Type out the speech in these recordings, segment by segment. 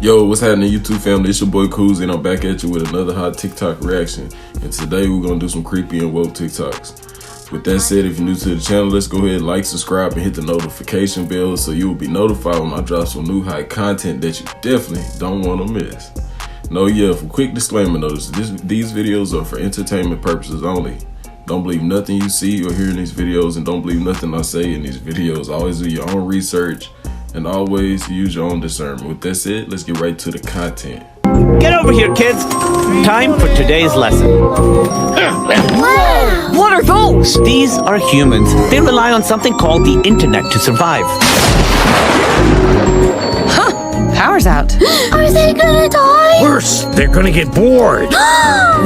Yo, what's happening, YouTube family? It's your boy Koozie, and I'm back at you with another hot TikTok reaction. And today we're gonna do some creepy and woke TikToks. With that said, if you're new to the channel, let's go ahead and like, subscribe, and hit the notification bell so you will be notified when I drop some new hot content that you definitely don't want to miss. No, yeah, for quick disclaimer notice, these videos are for entertainment purposes only. Don't believe nothing you see or hear in these videos, and don't believe nothing I say in these videos. Always do your own research and always use your own discernment. With that said, let's get right to the content. Get over here, kids. Time for today's lesson. Wow. What are those? These are humans. They rely on something called the internet to survive. Huh. Power's out. Are they gonna die? Worse, they're gonna get bored.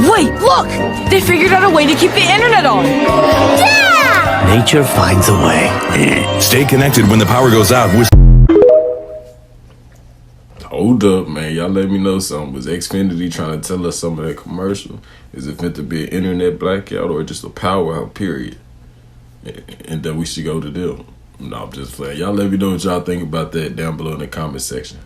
Wait, look! They figured out a way to keep the internet on. Yeah! Nature finds a way. Stay connected when the power goes out with... Hold up, man. Y'all let me know something. Was Xfinity trying to tell us some of that commercial? Is it meant to be an internet blackout or just a power out, period? And that we should go to them? No, I'm just playing. Y'all let me know what y'all think about that down below in the comment section.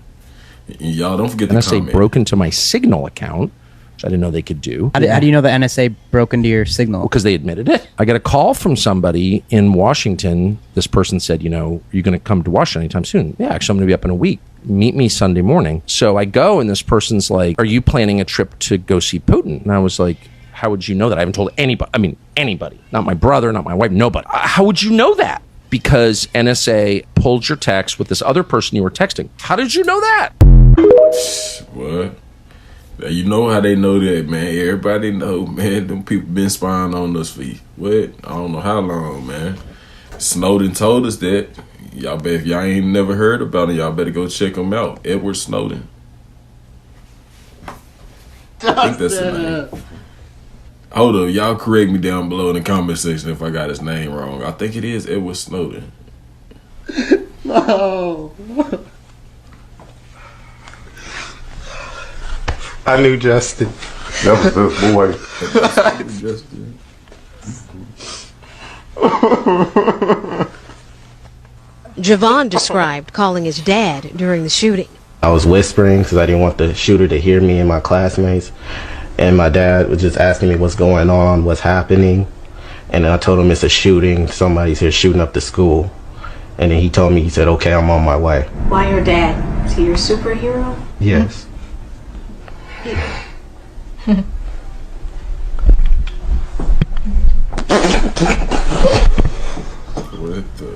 And y'all don't forget to comment. NSA broke into my Signal account, which I didn't know they could do. How do you know the NSA broke into your Signal? Because they admitted it. I got a call from somebody in Washington. This person said, you know, are you going to come to Washington anytime soon? Yeah, actually, I'm going to be up in a week. Meet me Sunday morning. So I go, and this person's like, are you planning a trip to go see Putin? And I was like, how would you know that? I haven't told anybody. I mean, anybody. Not my brother, not my wife, nobody. How would you know that? Because NSA pulled your text with this other person you were texting. How did you know that? What? You know how they know that, man. Everybody know, man. Them people been spying on us for what? I don't know how long, man. Snowden told us that. Y'all bet if y'all ain't never heard about it, y'all better go check him out. Edward Snowden. I think that's the name. Hold up, y'all correct me down below in the comment section if I got his name wrong. I think it is Edward Snowden. No. I knew Justin. That was this boy. Justin. Javon described calling his dad during the shooting. I was whispering because I didn't want the shooter to hear me and my classmates. And my dad was just asking me what's going on, what's happening. And then I told him it's a shooting. Somebody's here shooting up the school. And then he told me, he said, okay, I'm on my way. Why your dad? Is he your superhero? Yes. What the...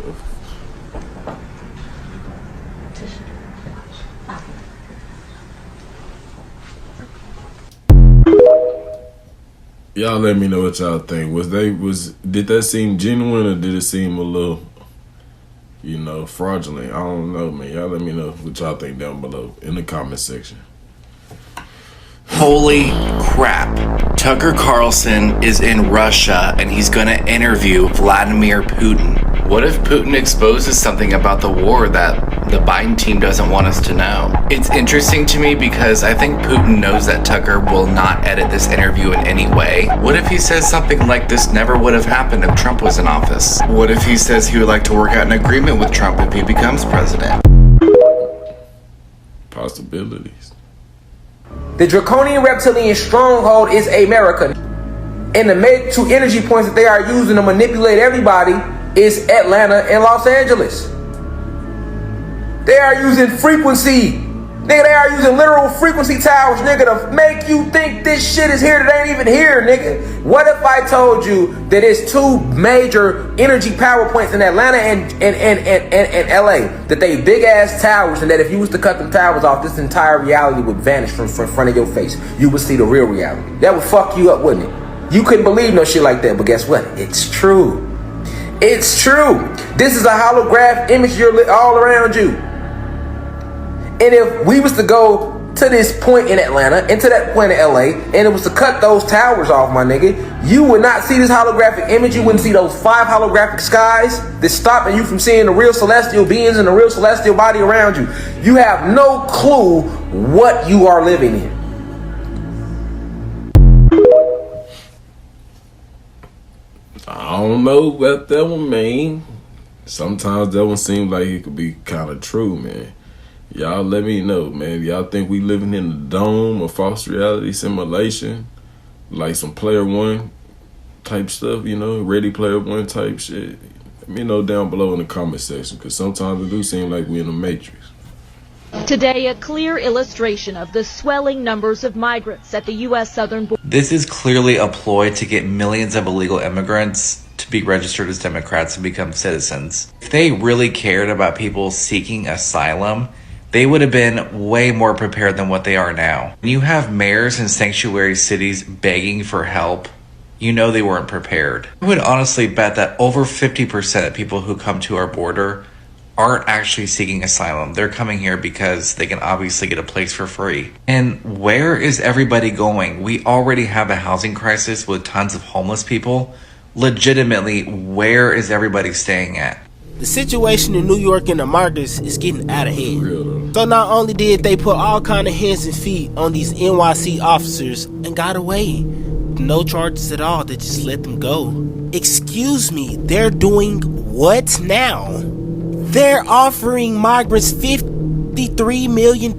Y'all let me know what y'all think. Did that seem genuine or did it seem a little, you know, fraudulent? I don't know, man. Y'all let me know what y'all think down below in the comment section. Holy crap. Tucker Carlson is in Russia and he's gonna interview Vladimir Putin. What if Putin exposes something about the war that the Biden team doesn't want us to know? It's interesting to me because I think Putin knows that Tucker will not edit this interview in any way. What if he says something like this never would have happened if Trump was in office? What if he says he would like to work out an agreement with Trump if he becomes president? Possibilities. The draconian reptilian stronghold is America. And the make two energy points that they are using to manipulate everybody is Atlanta and Los Angeles. They are using frequency. Nigga, they are using literal frequency towers, nigga, to make you think this shit is here that ain't even here, nigga. What if I told you that it's two major energy power points in Atlanta and LA, that they big ass towers, and that if you was to cut them towers off, this entire reality would vanish from front of your face. You would see the real reality. That would fuck you up, wouldn't it? You couldn't believe no shit like that, but guess what? It's true. It's true. This is a holograph image all around you. And if we was to go to this point in Atlanta and to that point in LA, and it was to cut those towers off, my nigga, you would not see this holographic image. You wouldn't see those 5 holographic skies that's stopping you from seeing the real celestial beings and the real celestial body around you. You have no clue what you are living in. I don't know what that one mean. Sometimes that one seems like it could be kind of true, man. Y'all let me know, man. Y'all think we living in a dome or false reality simulation? Like some Player One type stuff, you know, Ready Player One type shit? Let me know down below in the comment section, because sometimes it do seem like we in the Matrix. Today, a clear illustration of the swelling numbers of migrants at the U.S. southern border. This is clearly a ploy to get millions of illegal immigrants to be registered as Democrats and become citizens. If they really cared about people seeking asylum, they would have been way more prepared than what they are now. When you have mayors in sanctuary cities begging for help, you know they weren't prepared. I would honestly bet that over 50% of people who come to our border aren't actually seeking asylum. They're coming here because they can obviously get a place for free. And where is everybody going? We already have a housing crisis with tons of homeless people. Legitimately, where is everybody staying at? The situation in New York and the markets is getting out of hand. So not only did they put all kind of hands and feet on these NYC officers and got away, no charges at all, they just let them go. Excuse me, they're doing what now? They're offering migrants $53 million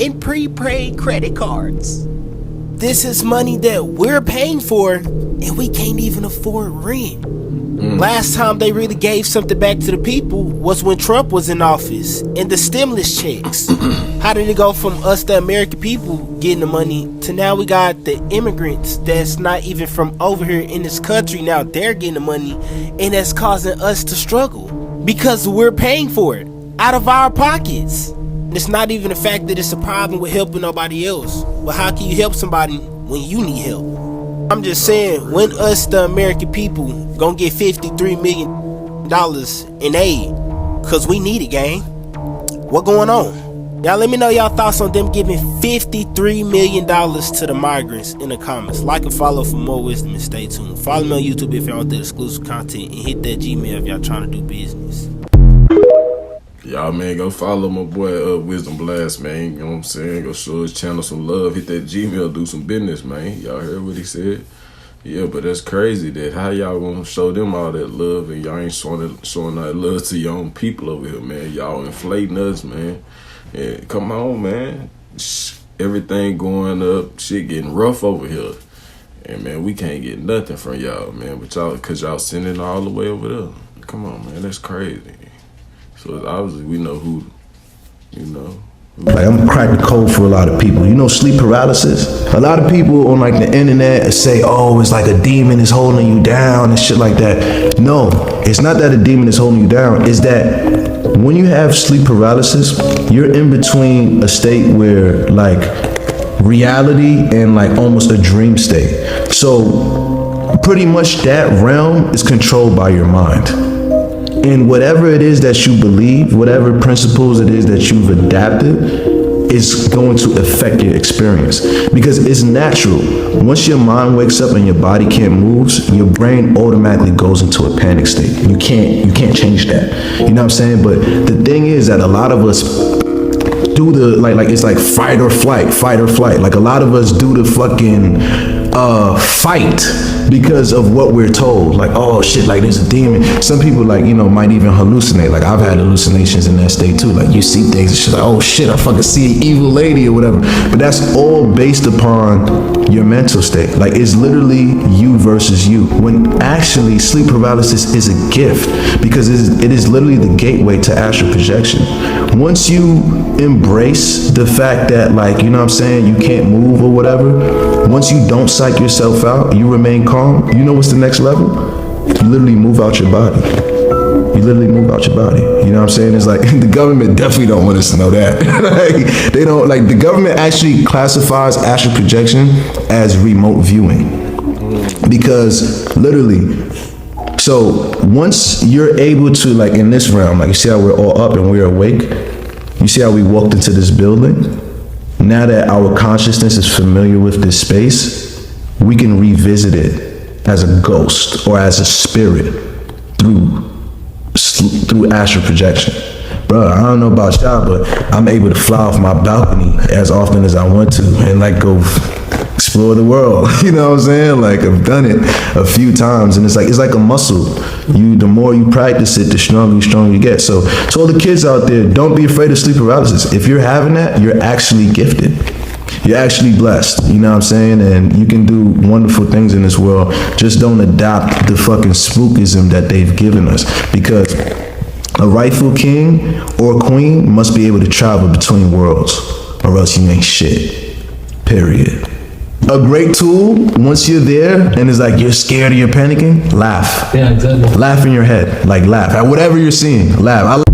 in prepaid credit cards. This is money that we're paying for, and we can't even afford rent. Last time they really gave something back to the people was when Trump was in office and the stimulus checks. How did it go from us, the American people, getting the money to now we got the immigrants that's not even from over here in this country, now they're getting the money, and that's causing us to struggle because we're paying for it out of our pockets. And it's not even the fact that it's a problem with helping nobody else, but how can you help somebody when you need help? I'm just saying, when us, the American people, gonna get $53 million in aid, cause we need it, gang. What going on? Y'all let me know y'all thoughts on them giving $53 million to the migrants in the comments. Like and follow for more wisdom and stay tuned. Follow me on YouTube if y'all want that exclusive content, and hit that Gmail if y'all trying to do business. Y'all, man, go follow my boy Wisdom Blast, man. You know what I'm saying? Go show his channel some love. Hit that Gmail, do some business, man. Y'all heard what he said? Yeah, but that's crazy that how y'all gonna show them all that love and y'all ain't showing that love to your own people over here, man. Y'all inflating us, man. Yeah, come on, man. Everything going up, shit getting rough over here. And, man, we can't get nothing from y'all, man. But y'all, cause y'all sending all the way over there. Come on, man, that's crazy. So obviously we know who, you know. Like, I'm cracking the code for a lot of people. You know, sleep paralysis? A lot of people on like the internet say, oh, it's like a demon is holding you down and shit like that. No, it's not that a demon is holding you down. It's that when you have sleep paralysis, you're in between a state where like reality and like almost a dream state. So pretty much that realm is controlled by your mind. And whatever it is that you believe, whatever principles it is that you've adapted, is going to affect your experience. Because it's natural. Once your mind wakes up and your body can't move, your brain automatically goes into a panic state. You can't change that. You know what I'm saying? But the thing is that a lot of us do the, like it's like fight or flight. Like a lot of us do the fucking fight because of what we're told. Like, oh shit, like there's a demon. Some people, like, you know, might even hallucinate. Like I've had hallucinations in that state too. Like you see things and shit, like, oh shit, I fucking see an evil lady or whatever. But that's all based upon your mental state. Like it's literally you versus you. When actually sleep paralysis is a gift, because it is literally the gateway to astral projection. Once you embrace the fact that, like, you know what I'm saying, you can't move or whatever, once you don't psych yourself out, you remain calm, you know what's the next level? You literally move out your body. You literally move out your body. You know what I'm saying? It's like the government definitely don't want us to know that. Like, they don't, like, the government actually classifies astral projection as remote viewing. Because literally, so once you're able to, like in this realm, like you see how we're all up and we're awake, you see how we walked into this building? Now that our consciousness is familiar with this space, we can revisit it as a ghost or as a spirit through astral projection. Bro, I don't know about y'all, but I'm able to fly off my balcony as often as I want to and like go explore the world. You know what I'm saying? Like, I've done it a few times, and it's like a muscle. The more you practice it, the stronger you get. So to all the kids out there, don't be afraid of sleep paralysis. If you're having that, you're actually gifted. You're actually blessed, you know what I'm saying? And you can do wonderful things in this world. Just don't adopt the fucking spookism that they've given us, because a rightful king or queen must be able to travel between worlds, or else you ain't shit. Period. A great tool, once you're there and it's like you're scared or you're panicking, laugh. Yeah, exactly. Laugh in your head. Like, laugh at whatever you're seeing. Laugh.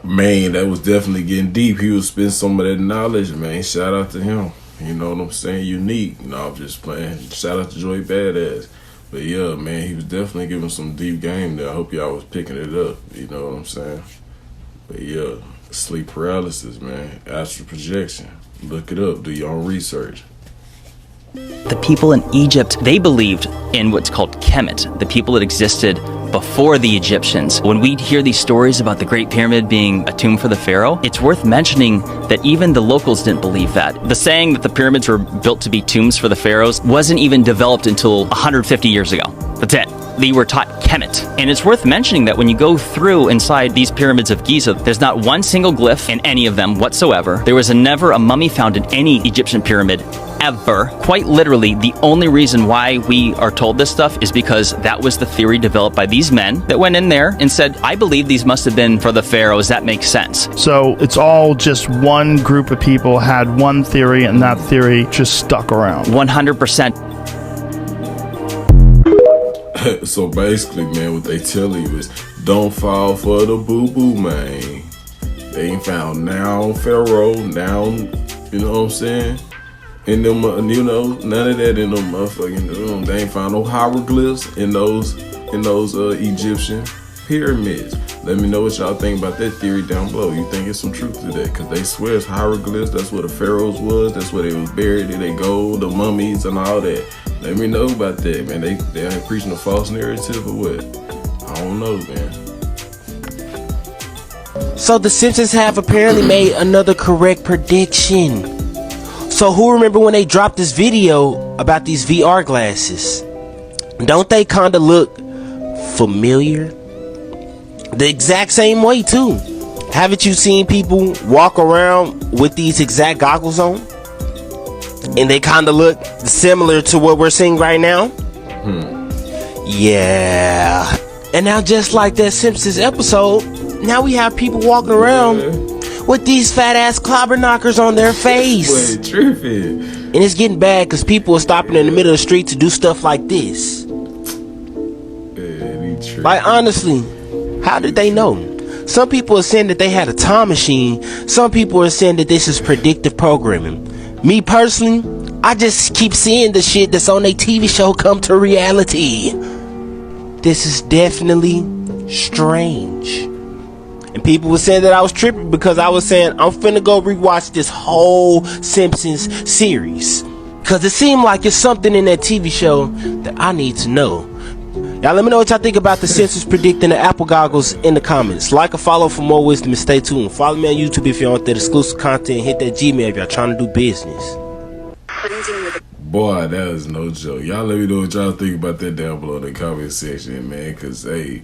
Man, that was definitely getting deep. He was spending some of that knowledge, man. Shout out to him. You know what I'm saying? Unique. No, I'm just playing. Shout out to Joey Badass. But yeah, man, he was definitely giving some deep game there. I hope y'all was picking it up. You know what I'm saying? But yeah, sleep paralysis, man. Astral projection. Look it up. Do your own research. The people in Egypt, they believed in what's called Kemet, the people that existed before the Egyptians. When we hear these stories about the Great Pyramid being a tomb for the pharaoh, it's worth mentioning that even the locals didn't believe that. The saying that the pyramids were built to be tombs for the pharaohs wasn't even developed until 150 years ago. That's it. They were taught Kemet. And it's worth mentioning that when you go through inside these pyramids of Giza, there's not one single glyph in any of them whatsoever. There was never a mummy found in any Egyptian pyramid ever. Quite literally, the only reason why we are told this stuff is because that was the theory developed by these men that went in there and said, I believe these must have been for the pharaohs. That makes sense. So it's all just one group of people had one theory, and that theory just stuck around. 100%. So basically, man, what they tell you is don't fall for the boo-boo, man. They ain't found now pharaoh, now, you know what I'm saying? In them, you know, none of that in them motherfucking, they ain't found no hieroglyphs in those Egyptian pyramids. Let me know what y'all think about that theory down below. You think it's some truth to that? Because they swear it's hieroglyphs. That's where the pharaohs was. That's where they was buried. They gold, the mummies and all that. Let me know about that, man. They ain't preaching a false narrative or what? I don't know, man. So the Simpsons have apparently made another correct prediction. So who remember when they dropped this video about these VR glasses? Don't they kind of look familiar? The exact same way too. Haven't you seen people walk around with these exact goggles on? And they kind of look similar to what we're seeing right now? Yeah. And now just like that Simpsons episode, now we have people walking around with these fat ass clobber knockers on their face. Wait, tripping. And it's getting bad because people are stopping in the middle of the street to do stuff like this. Like, honestly, how did they know? Some people are saying that they had a time machine. Some people are saying that this is predictive programming. Me personally, I just keep seeing the shit that's on a TV show come to reality. This is definitely strange. And people were saying that I was tripping because I was saying I'm finna go rewatch this whole Simpsons series, because it seemed like it's something in that TV show that I need to know. Y'all let me know what y'all think about the Simpsons predicting the Apple goggles in the comments. Like or follow for more wisdom and stay tuned. Follow me on YouTube if you want that exclusive content. Hit that Gmail if y'all trying to do business. Boy, that is no joke. Y'all let me know what y'all think about that down below in the comment section, man. Because, hey,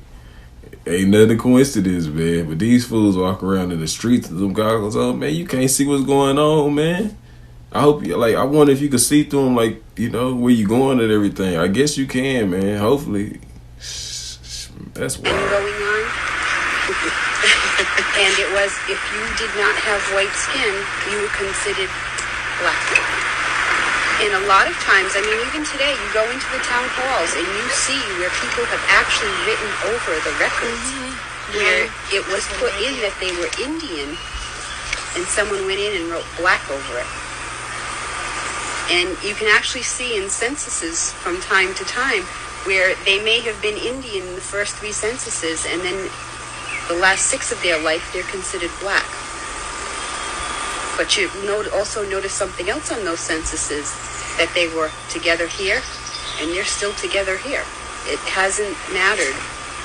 ain't nothing coincidence, man. But these fools walk around in the streets with them goggles on, man. You can't see what's going on, man. I hope you, like, I wonder if you could see through them, like, you know, where you going and everything. I guess you can, man. Hopefully. That's wild. And it was, if you did not have white skin, you were considered black. And a lot of times, I mean, even today, you go into the town halls and you see where people have actually written over the records where it was put in that they were Indian, and someone went in and wrote black over it. And you can actually see in censuses from time to time where they may have been Indian in the first 3 censuses, and then the last 6 of their life, they're considered black. But you also notice something else on those censuses, that they were together here, and they're still together here. It hasn't mattered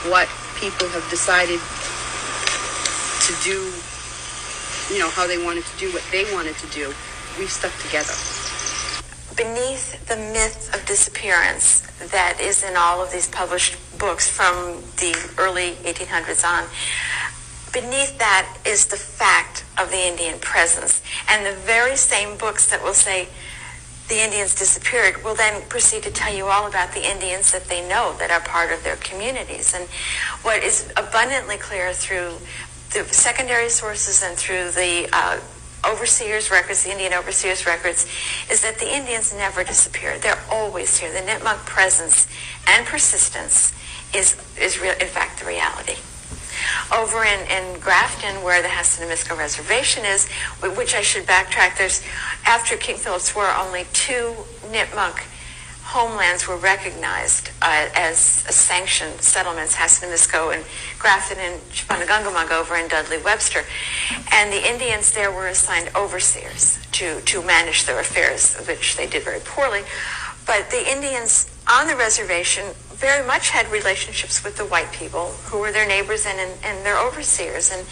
what people have decided to do, you know, how they wanted to do what they wanted to do. we've stuck together. Beneath the myth of disappearance that is in all of these published books from the early 1800s on, beneath that is the fact of the Indian presence. And the very same books that will say the Indians disappeared will then proceed to tell you all about the Indians that they know that are part of their communities. And what is abundantly clear through the secondary sources and through the overseers' records, the Indian overseers' records, is that the Indians never disappeared. They're always here. The Nipmuc presence and persistence is real, in fact, the reality. Over in Grafton, where the Hassayamnisko Reservation is, which I should backtrack, after King Philip's War, only 2 Nipmuc homelands were recognized as sanctioned settlements, Hassayamnisko and Grafton and Chupanagungumug over in Dudley Webster. And the Indians there were assigned overseers to manage their affairs, which they did very poorly. But the Indians on the reservation very much had relationships with the white people who were their neighbors and their overseers. And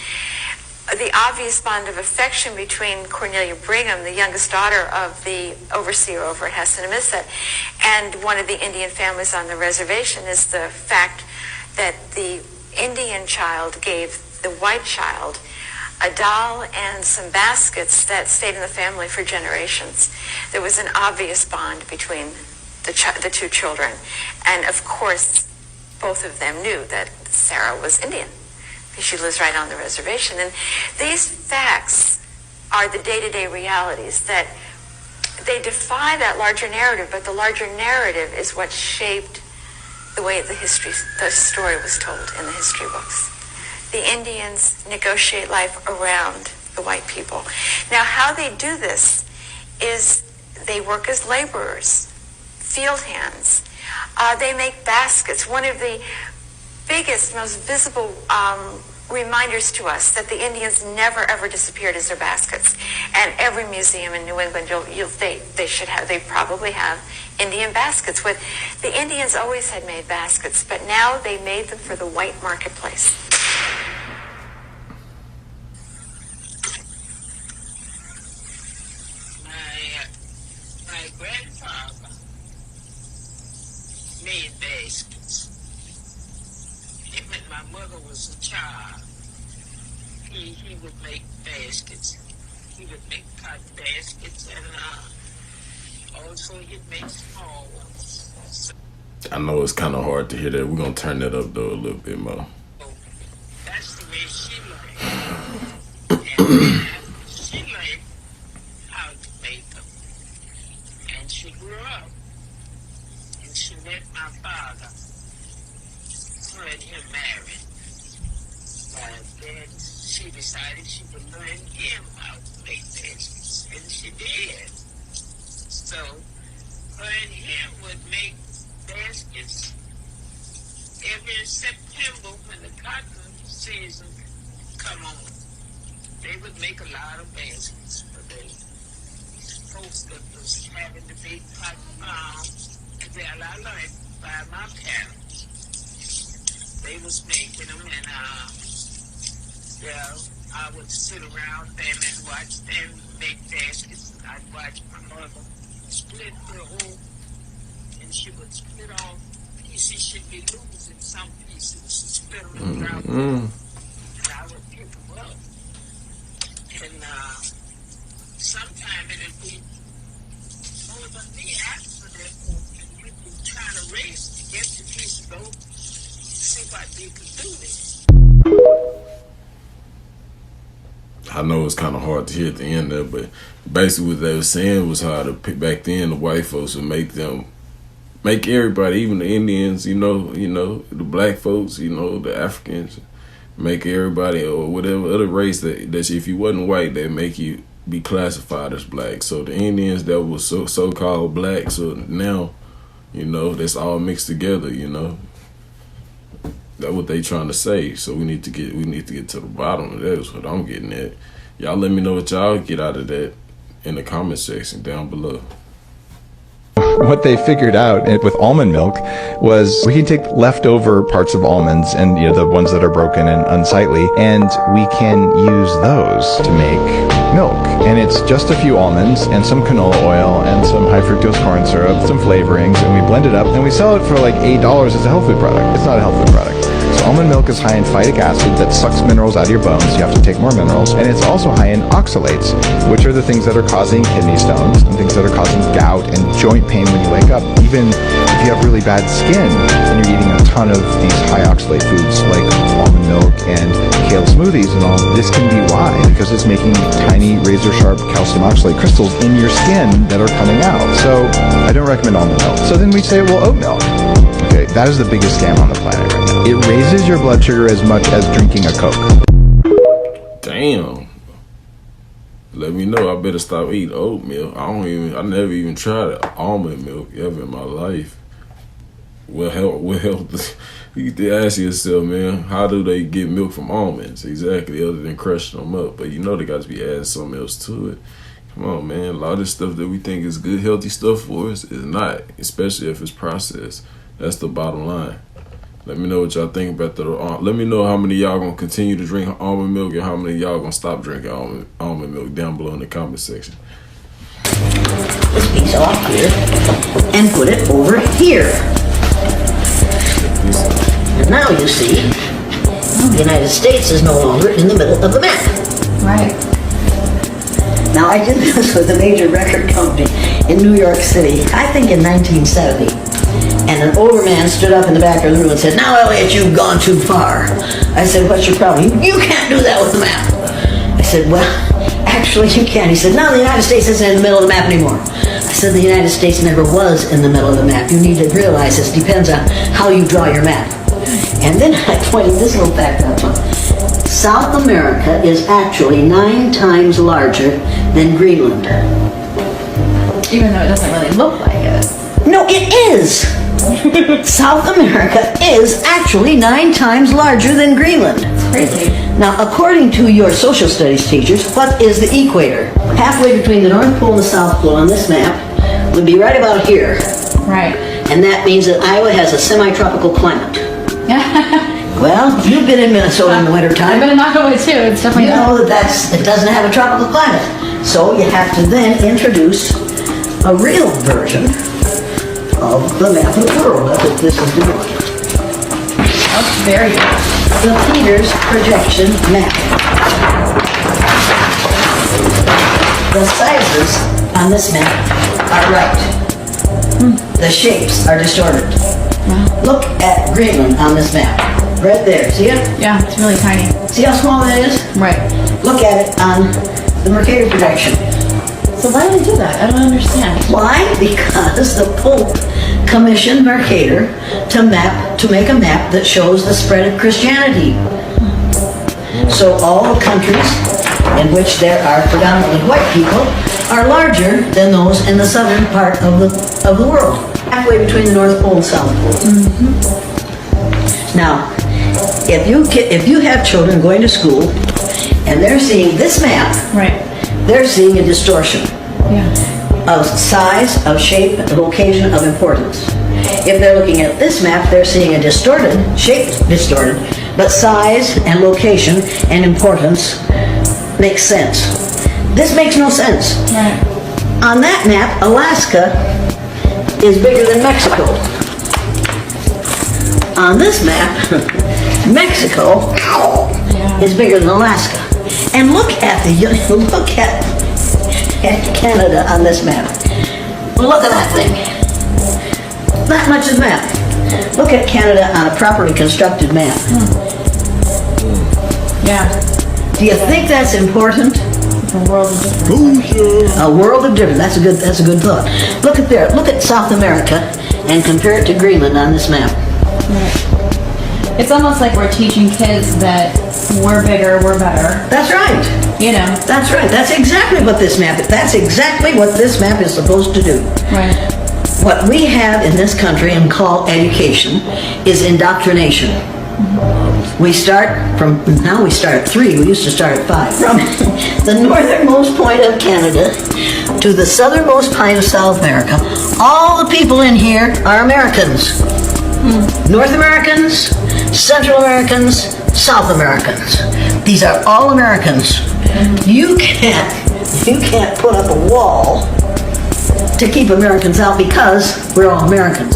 the obvious bond of affection between Cornelia Brigham, the youngest daughter of the overseer over at Hassayamnisko, and one of the Indian families on the reservation is the fact that the Indian child gave the white child a doll and some baskets that stayed in the family for generations. There was an obvious bond between the 2 children. And of course, both of them knew that Sarah was Indian. She lives right on the reservation. And these facts are the day-to-day realities that they defy that larger narrative, but the larger narrative is what shaped the way the story was told in the history books. The Indians negotiate life around the white people. Now, how they do this is they work as laborers, field hands. They make baskets. One of the biggest, most visible reminders to us that the Indians never ever disappeared is their baskets. And every museum in New England, they probably have Indian baskets. The Indians always had made baskets, but now they made them for the white marketplace. My grandfather made baskets. When my mother was a child, he would make baskets. He would make cotton baskets, and also he'd make small ones. I know it's kind of hard to hear that. We're going to turn that up, though, a little bit more. That's the way she learned. And she learned how to make them. And she grew up, and she met my father. Her and him married. Then she decided she would learn him how to make baskets, and she did. So her and him would make baskets every September when the cotton season come on. They would make a lot of baskets for the folks that was having the big cotton farms. And then I learned by my parents. They was making them, and I would sit around them and watch them make baskets. I'd watch my mother split the whole, and she would split off pieces. She'd be losing some pieces. She'd split them around, and I would pick them up. And sometime it'd be more than me after that, and we'd be trying to race to get the piece of those. See what they could do this. I know it's kind of hard to hear at the end there, but basically what they were saying was how back then the white folks would make everybody, even the Indians, the black folks, the Africans, make everybody or whatever other race that if you wasn't white, they'd make you be classified as black. So the Indians that was so-called black, so now, that's all mixed together, That's what they trying to say. So we need to get to the bottom of that. Is what I'm getting at. Y'all let me know what y'all get out of that in the comment section down below. What they figured out with almond milk was we can take leftover parts of almonds and the ones that are broken and unsightly, and we can use those to make milk. And it's just a few almonds and some canola oil and some high fructose corn syrup, some flavorings, and we blend it up and we sell it for like $8 as a health food product. It's not a health food product. So almond milk is high in phytic acid that sucks minerals out of your bones. You have to take more minerals. And it's also high in oxalates, which are the things that are causing kidney stones and things that are causing gout and joint pain when you wake up. Even if you have really bad skin and you're eating a ton of these high oxalate foods like almond milk and kale smoothies and all, this can be why, because it's making tiny razor sharp calcium oxalate crystals in your skin that are coming out. So I don't recommend almond milk. So then we say, well, oat milk. Okay, that is the biggest scam on the planet right now. It raises your blood sugar as much as drinking a Coke. Damn. Let me know. I better stop eating oatmeal. I never even tried almond milk ever in my life. Well, you can ask yourself, man, how do they get milk from almonds? Exactly, other than crushing them up. But they got to be adding something else to it. Come on, man. A lot of this stuff that we think is good, healthy stuff for us is not, especially if it's processed. That's the bottom line. Let me know what y'all think about let me know how many of y'all gonna continue to drink almond milk and how many of y'all gonna stop drinking almond milk down below in the comment section. This piece off here and put it over here. And now you see, the United States is no longer in the middle of the map. Right. Now I did this with a major record company in New York City, I think in 1970. And an older man stood up in the back of the room and said, "Now, Elliot, you've gone too far." I said, "What's your problem?" "You can't do that with the map." I said, "Well, actually you can." He said, "No, the United States isn't in the middle of the map anymore." I said, "The United States never was in the middle of the map. You need to realize this depends on how you draw your map." And then I pointed this little fact out to him. South America is actually 9 times larger than Greenland. Even though it doesn't really look like it. No, it is. South America is actually 9 times larger than Greenland. It's crazy. Now, according to your social studies teachers, what is the equator? Halfway between the North Pole and the South Pole on this map would be right about here. Right. And that means that Iowa has a semi-tropical climate. Well, you've been in Minnesota in the wintertime. I've been in Iowa too. It's definitely you know that it doesn't have a tropical climate. So you have to then introduce a real version of the map of the world. That's what this is doing. That's very good. The Peters projection map. The sizes on this map are right. The shapes are distorted. Look at Greenland on this map. Right there. See it? Yeah, it's really tiny. See how small that is? Right. Look at it on the Mercator projection. So why do they do that? I don't understand. Why? Because the Pope commissioned Mercator to make a map that shows the spread of Christianity. So all the countries in which there are predominantly white people are larger than those in the southern part of the world, halfway between the North Pole and South Pole. Now, if you have children going to school and they're seeing this map, right, they're seeing a distortion of size, of shape, of location, of importance. If they're looking at this map, they're seeing a distorted, shape distorted, but size and location and importance makes sense. This makes no sense. Right. On that map, Alaska is bigger than Mexico. On this map, Mexico is bigger than Alaska. And look at Canada on this map. Look at that thing. Not much of the map. Look at Canada on a properly constructed map. Yeah. Do you think that's important? A world of difference. A world of difference. That's a good thought. Look at there. Look at South America and compare it to Greenland on this map. Right. It's almost like we're teaching kids that we're bigger, we're better. That's right. You know. That's right. That's exactly what this map is. That's exactly what this map is supposed to do. Right. What we have in this country and call education is indoctrination. We start at 3, we used to start at 5. From the northernmost point of Canada to to the southernmost point of South America. All the people in here are Americans. North Americans, Central Americans, South Americans. These are all Americans. You can't put up a wall to keep Americans out because we're all Americans.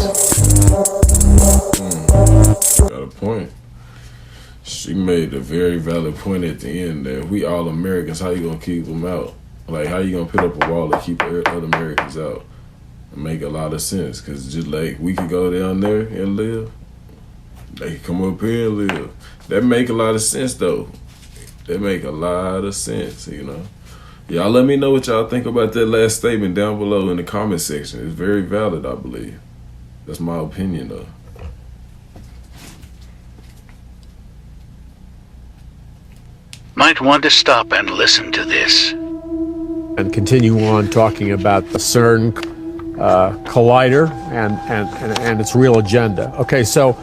Got a point. She made a very valid point at the end there. We all Americans, how you gonna keep them out? Like, how you gonna put up a wall to keep other Americans out? It make a lot of sense, because just like we could go down there and live, they could come up here and live. That make a lot of sense though. That make a lot of sense, you know. Y'all let me know what y'all think about that last statement down below in the comment section. It's very valid, I believe. That's my opinion though. Might want to stop and listen to this. And continue on talking about the CERN collider and its real agenda. Okay, so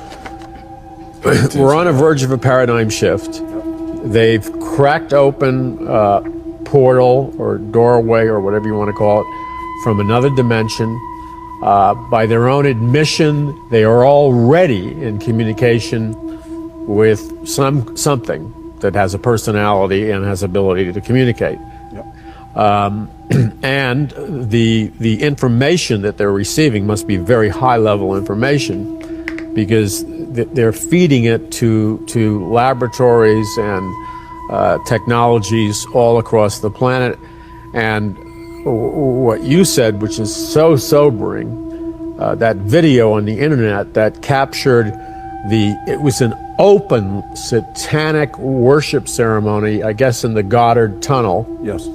we're on a verge of a paradigm shift. They've cracked open portal or doorway or whatever you want to call it from another dimension. By their own admission, they are already in communication with something that has a personality and has ability to communicate. And the information that they're receiving must be very high level information, because they're feeding it to laboratories and technologies all across the planet. And what you said, which is so sobering, that video on the internet that captured it was an open satanic worship ceremony, I guess in the Goddard Tunnel. Yes.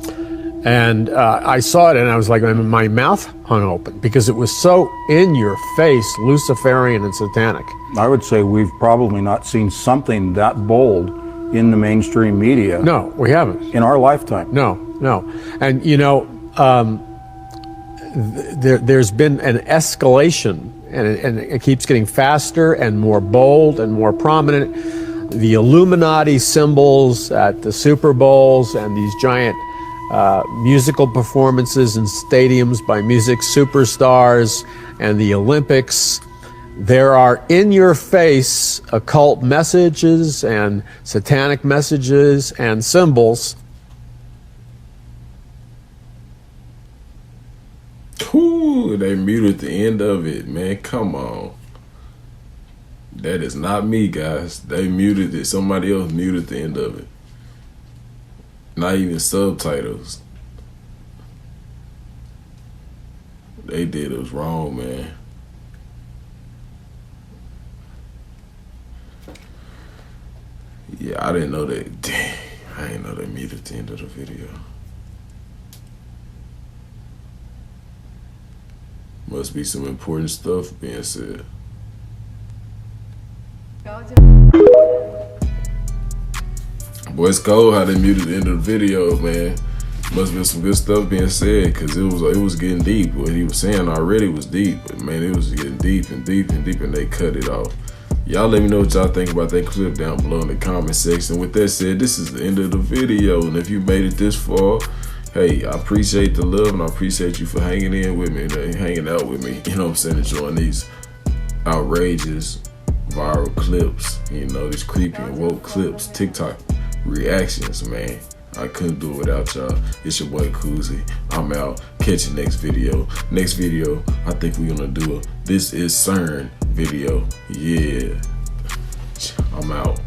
And I saw it and I was like, my mouth hung open because it was so in your face, Luciferian and satanic. I would say we've probably not seen something that bold in the mainstream media. No, we haven't. In our lifetime. No. And you know, there's been an escalation, and it keeps getting faster and more bold and more prominent. The Illuminati symbols at the Super Bowls and these giant musical performances in stadiums by music superstars and the Olympics. There are in-your-face occult messages and satanic messages and symbols. Ooh, they muted the end of it, man. Come on. That is not me, guys. They muted it. Somebody else muted the end of it. Not even subtitles. They did it was wrong, man. Yeah, I didn't know that. Dang, I didn't know they muted the end of the video. Must be some important stuff being said. Boy, it's cold how they muted the end of the video, man. Must be some good stuff being said, because it was getting deep. What he was saying already was deep, but man, it was getting deep and deep and deep, and they cut it off. Y'all let me know what y'all think about that clip down below in the comment section. With that said, this is the end of the video, and if you made it this far, hey, I appreciate the love, and I appreciate you for hanging in with me, and hanging out with me, you know what I'm saying, enjoying these outrageous viral clips, you know, these creepy and woke clips, TikTok reactions, man. I couldn't do it without y'all. It's your boy Koozie. I'm out. Catch you next video. Next video, I think we're gonna do a This Is CERN video. Yeah. I'm out.